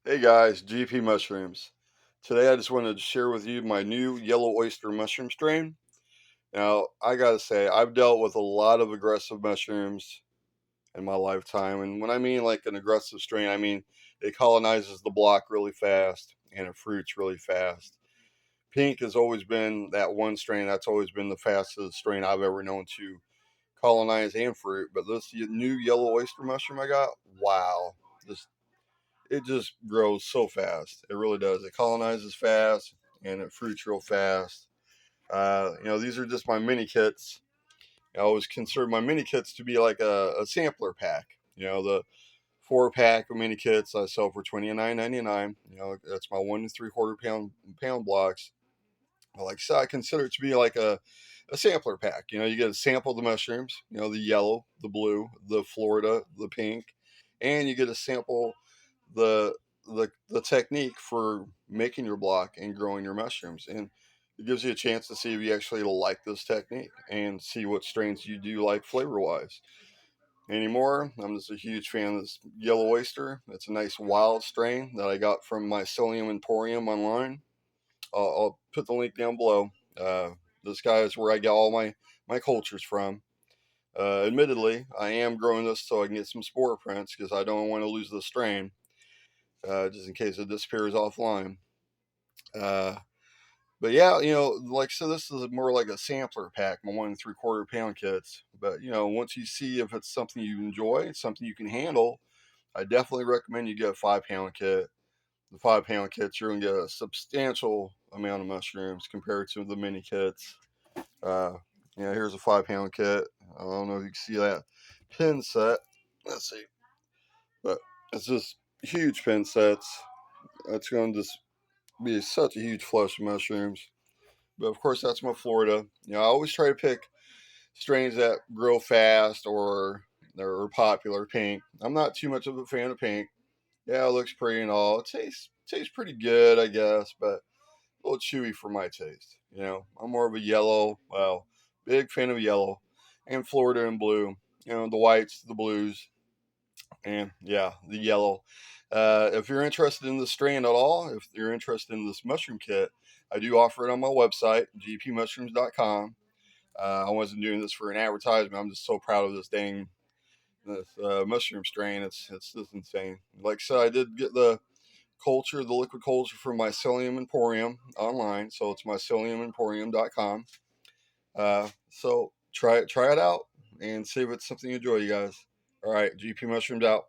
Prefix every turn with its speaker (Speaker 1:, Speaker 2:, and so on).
Speaker 1: Hey guys, GP Mushrooms. Today I just wanted to share with you my new yellow oyster mushroom strain. Now, I gotta say, I've dealt with a lot of aggressive mushrooms in my lifetime. And when I mean like an aggressive strain, I mean it colonizes the block really fast and it fruits really fast. Pink has always been that one strain that's always been the fastest strain I've ever known to colonize and fruit. But this new yellow oyster mushroom I got, wow. This it just grows so fast. It really does. It colonizes fast and it fruits real fast. These are just my mini kits. I always consider my mini kits to be like a sampler pack. The 4 pack of mini kits I sell for $29.99. That's my 1 3/4 pound blocks. Like I said, I consider it to be like a sampler pack. You get to sample the mushrooms, the yellow, the blue, the Florida, the pink, and you get to sample the the technique for making your block and growing your mushrooms. And it gives you a chance to see if you actually like this technique and see what strains you do like flavor wise. Anymore, I'm just a huge fan of this yellow oyster. It's a nice wild strain that I got from my Psyllium Emporium online. I'll put the link down below. Uh, this guy is where I get all my cultures from. Admittedly, I am growing this so I can get some spore prints because I don't want to lose the strain, just in case it disappears offline. Uh, but yeah, like so, this is more like a sampler pack, my 1 3/4 pound kits. But once you see if it's something you enjoy, it's something you can handle, I definitely recommend you get a 5 pound kit. The 5 pound kits, you're gonna get a substantial amount of mushrooms compared to the mini kits. Uh, here's a 5 pound kit. I don't know if you can see that pin set. Let's see, but it's just huge pin sets. It's going to just be such a huge flush of mushrooms. But of course, that's my Florida. I always try to pick strains that grow fast or are popular. Pink. I'm not too much of a fan of pink. Yeah, it looks pretty and all. It tastes pretty good, I guess, but a little chewy for my taste. I'm more of a yellow. Well, big fan of yellow, and Florida and blue. The whites, the blues, and yeah, the yellow. If you're interested in the strand at all, if you're interested in this mushroom kit, I do offer it on my website, gpmushrooms.com. I wasn't doing this for an advertisement. I'm just so proud of this mushroom strain. It's just insane. Like I said, I did get the liquid culture from my Psyllium Emporium online, so it's mycilliumemporium.com. So try it out and see if it's something you enjoy, you guys. All right, GP Mushrooms out.